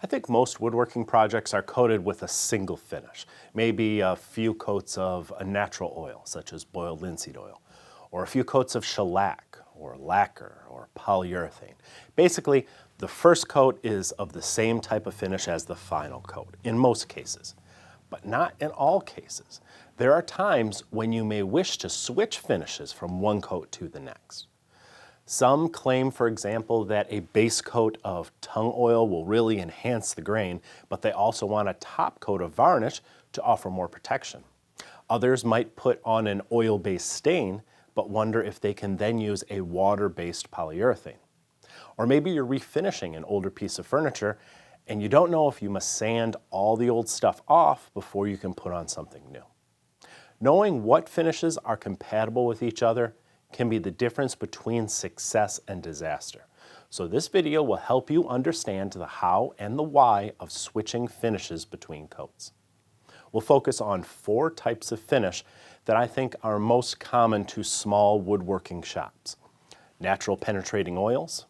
I think most woodworking projects are coated with a single finish, maybe a few coats of a natural oil, such as boiled linseed oil, or a few coats of shellac, or lacquer, or polyurethane. Basically, the first coat is of the same type of finish as the final coat, in most cases, but not in all cases. There are times when you may wish to switch finishes from one coat to the next. Some claim, for example, that a base coat of tung oil will really enhance the grain, but they also want a top coat of varnish to offer more protection. Others might put on an oil-based stain, but wonder if they can then use a water-based polyurethane. Or maybe you're refinishing an older piece of furniture and you don't know if you must sand all the old stuff off before you can put on something new. Knowing what finishes are compatible with each other can be the difference between success and disaster. So this video will help you understand the how and the why of switching finishes between coats. We'll focus on 4 types of finish that I think are most common to small woodworking shops: natural penetrating oils,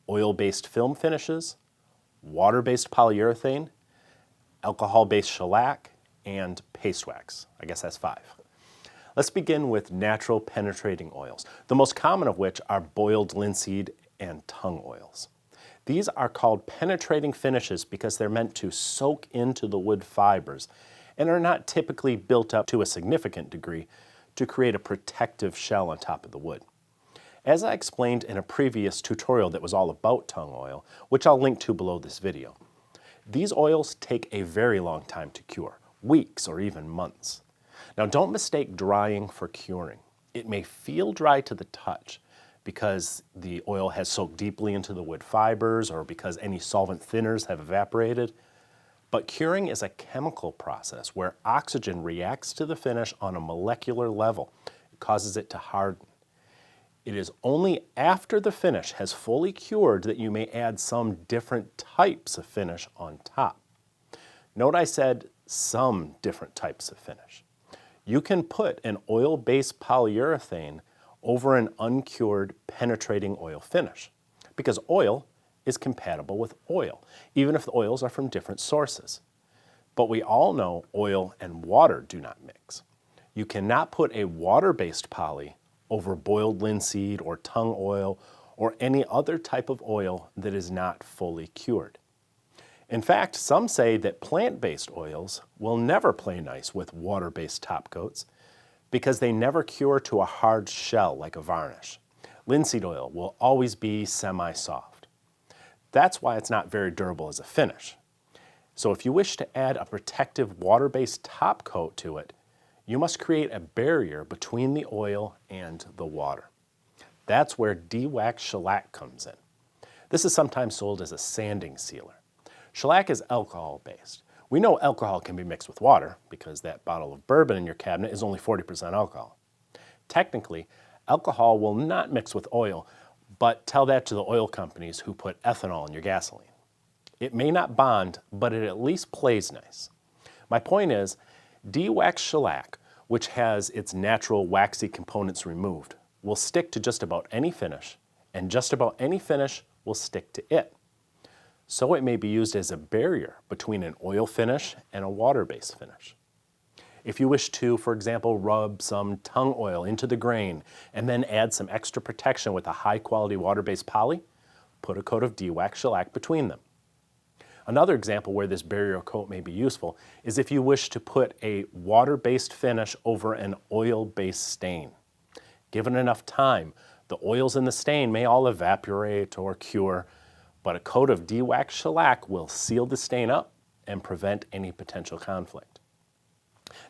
oil-based film finishes, water-based polyurethane, alcohol-based shellac, and paste wax. I guess that's 5. Let's begin with natural penetrating oils, the most common of which are boiled linseed and tung oils. These are called penetrating finishes because they're meant to soak into the wood fibers and are not typically built up to a significant degree to create a protective shell on top of the wood. As I explained in a previous tutorial that was all about tung oil, which I'll link to below this video, these oils take a very long time to cure, weeks or even months. Now don't mistake drying for curing. It may feel dry to the touch because the oil has soaked deeply into the wood fibers or because any solvent thinners have evaporated. But curing is a chemical process where oxygen reacts to the finish on a molecular level. It causes it to harden. It is only after the finish has fully cured that you may add some different types of finish on top. Note I said some different types of finish. You can put an oil-based polyurethane over an uncured penetrating oil finish because oil is compatible with oil, even if the oils are from different sources. But we all know oil and water do not mix. You cannot put a water-based poly over boiled linseed or tung oil or any other type of oil that is not fully cured. In fact, some say that plant-based oils will never play nice with water-based top coats because they never cure to a hard shell like a varnish. Linseed oil will always be semi-soft. That's why it's not very durable as a finish. So if you wish to add a protective water-based top coat to it, you must create a barrier between the oil and the water. That's where dewaxed shellac comes in. This is sometimes sold as a sanding sealer. Shellac is alcohol-based. We know alcohol can be mixed with water because that bottle of bourbon in your cabinet is only 40% alcohol. Technically, alcohol will not mix with oil, but tell that to the oil companies who put ethanol in your gasoline. It may not bond, but it at least plays nice. My point is, dewaxed shellac, which has its natural waxy components removed, will stick to just about any finish, and just about any finish will stick to it. So it may be used as a barrier between an oil finish and a water-based finish. If you wish to, for example, rub some tung oil into the grain and then add some extra protection with a high-quality water-based poly, put a coat of dewaxed shellac between them. Another example where this barrier coat may be useful is if you wish to put a water-based finish over an oil-based stain. Given enough time, the oils in the stain may all evaporate or cure, but a coat of dewaxed shellac will seal the stain up and prevent any potential conflict.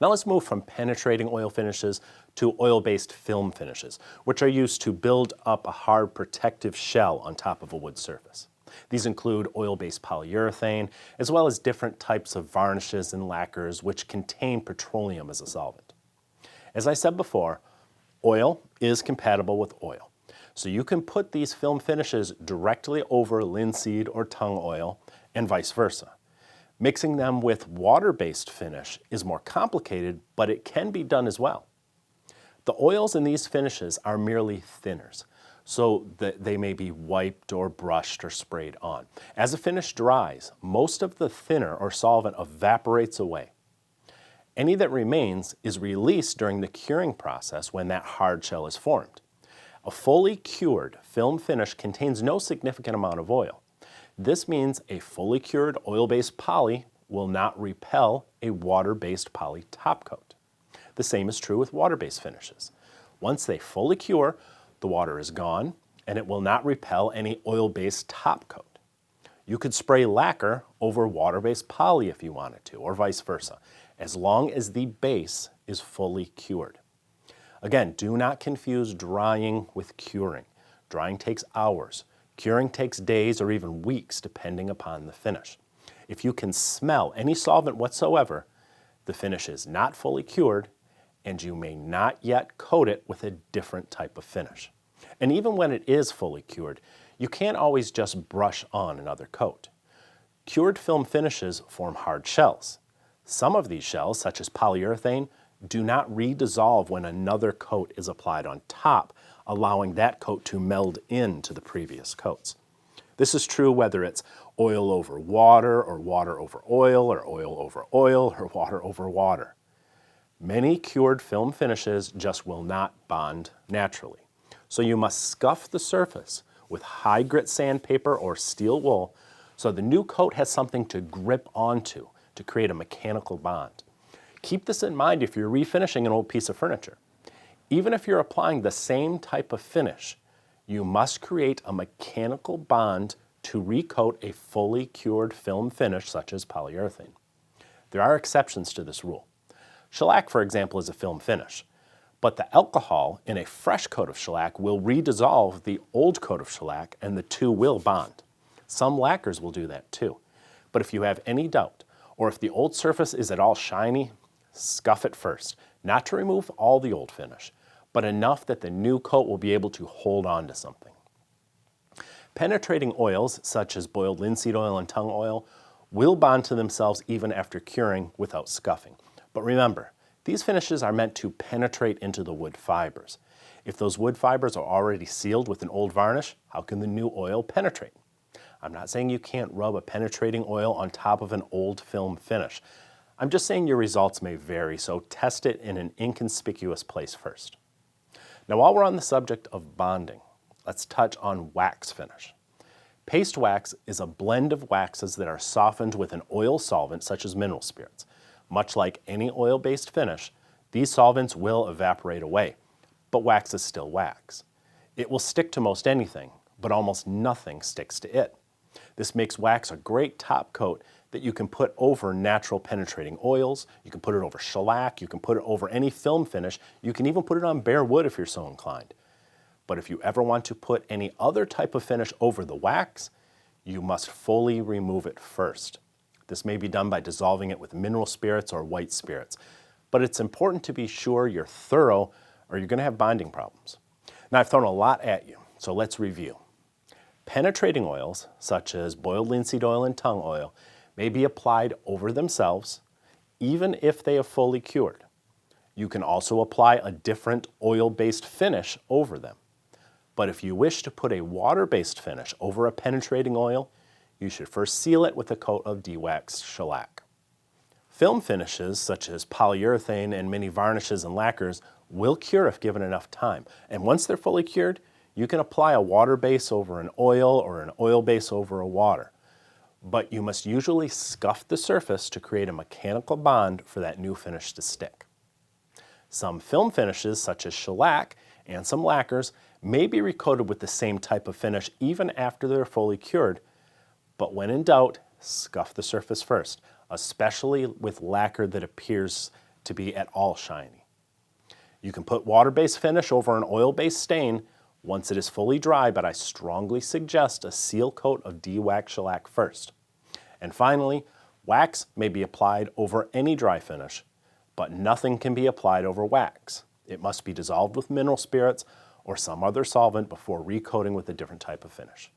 Now let's move from penetrating oil finishes to oil-based film finishes, which are used to build up a hard protective shell on top of a wood surface. These include oil-based polyurethane, as well as different types of varnishes and lacquers which contain petroleum as a solvent. As I said before, oil is compatible with oil. So you can put these film finishes directly over linseed or tung oil and vice versa. Mixing them with water-based finish is more complicated, but it can be done as well. The oils in these finishes are merely thinners. so that they may be wiped or brushed or sprayed on. As a finish dries, most of the thinner or solvent evaporates away. Any that remains is released during the curing process when that hard shell is formed. A fully cured film finish contains no significant amount of oil. This means a fully cured oil-based poly will not repel a water-based poly top coat. The same is true with water-based finishes. Once they fully cure, the water is gone and it will not repel any oil-based top coat. You could spray lacquer over water-based poly if you wanted to, or vice versa, as long as the base is fully cured. Again, do not confuse drying with curing. Drying takes hours. Curing takes days or even weeks, depending upon the finish. If you can smell any solvent whatsoever, the finish is not fully cured, and you may not yet coat it with a different type of finish. And even when it is fully cured, you can't always just brush on another coat. Cured film finishes form hard shells. Some of these shells, such as polyurethane, do not redissolve when another coat is applied on top, allowing that coat to meld into the previous coats. This is true whether it's oil over water, or water over oil, or oil over oil, or water over water. Many cured film finishes just will not bond naturally. So you must scuff the surface with high grit sandpaper or steel wool so the new coat has something to grip onto to create a mechanical bond. Keep this in mind if you're refinishing an old piece of furniture. Even if you're applying the same type of finish, you must create a mechanical bond to recoat a fully cured film finish such as polyurethane. There are exceptions to this rule. Shellac, for example, is a film finish, but the alcohol in a fresh coat of shellac will redissolve the old coat of shellac and the two will bond. Some lacquers will do that too. But if you have any doubt, or if the old surface is at all shiny, scuff it first, not to remove all the old finish, but enough that the new coat will be able to hold on to something. Penetrating oils, such as boiled linseed oil and tung oil, will bond to themselves even after curing without scuffing. But remember, these finishes are meant to penetrate into the wood fibers. If those wood fibers are already sealed with an old varnish, how can the new oil penetrate? I'm not saying you can't rub a penetrating oil on top of an old film finish. I'm just saying your results may vary, so test it in an inconspicuous place first. Now, while we're on the subject of bonding, let's touch on wax finish. Paste wax is a blend of waxes that are softened with an oil solvent such as mineral spirits. Much like any oil-based finish, these solvents will evaporate away, but wax is still wax. It will stick to most anything, but almost nothing sticks to it. This makes wax a great top coat that you can put over natural penetrating oils, you can put it over shellac, you can put it over any film finish, you can even put it on bare wood if you're so inclined. But if you ever want to put any other type of finish over the wax, you must fully remove it first. This may be done by dissolving it with mineral spirits or white spirits, but it's important to be sure you're thorough or you're going to have bonding problems. Now, I've thrown a lot at you, so let's review. Penetrating oils, such as boiled linseed oil and tung oil, may be applied over themselves, even if they have fully cured. You can also apply a different oil-based finish over them. But if you wish to put a water-based finish over a penetrating oil, you should first seal it with a coat of dewaxed shellac. Film finishes, such as polyurethane and many varnishes and lacquers, will cure if given enough time. And once they're fully cured, you can apply a water base over an oil or an oil base over a water. But you must usually scuff the surface to create a mechanical bond for that new finish to stick. Some film finishes, such as shellac and some lacquers, may be recoated with the same type of finish even after they're fully cured, but when in doubt, scuff the surface first, especially with lacquer that appears to be at all shiny. You can put water-based finish over an oil-based stain once it is fully dry, but I strongly suggest a seal coat of dewaxed shellac first. And finally, wax may be applied over any dry finish, but nothing can be applied over wax. It must be dissolved with mineral spirits or some other solvent before recoating with a different type of finish.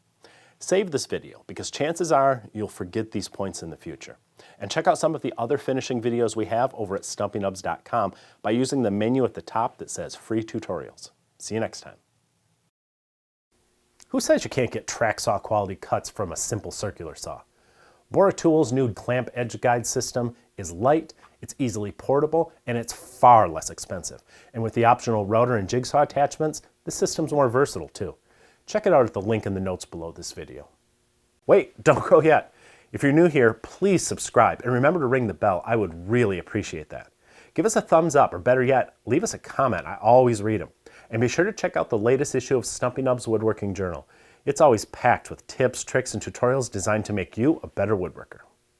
Save this video because chances are you'll forget these points in the future. And check out some of the other finishing videos we have over at stumpynubs.com by using the menu at the top that says free tutorials. See you next time. Who says you can't get track saw quality cuts from a simple circular saw? Boratool's new clamp edge guide system is light, it's easily portable, and it's far less expensive. And with the optional router and jigsaw attachments, the system's more versatile too. Check it out at the link in the notes below this video. Wait, don't go yet. If you're new here, please subscribe and remember to ring the bell. I would really appreciate that. Give us a thumbs up, or better yet, leave us a comment. I always read them. And be sure to check out the latest issue of Stumpy Nubs Woodworking Journal. It's always packed with tips, tricks, and tutorials designed to make you a better woodworker.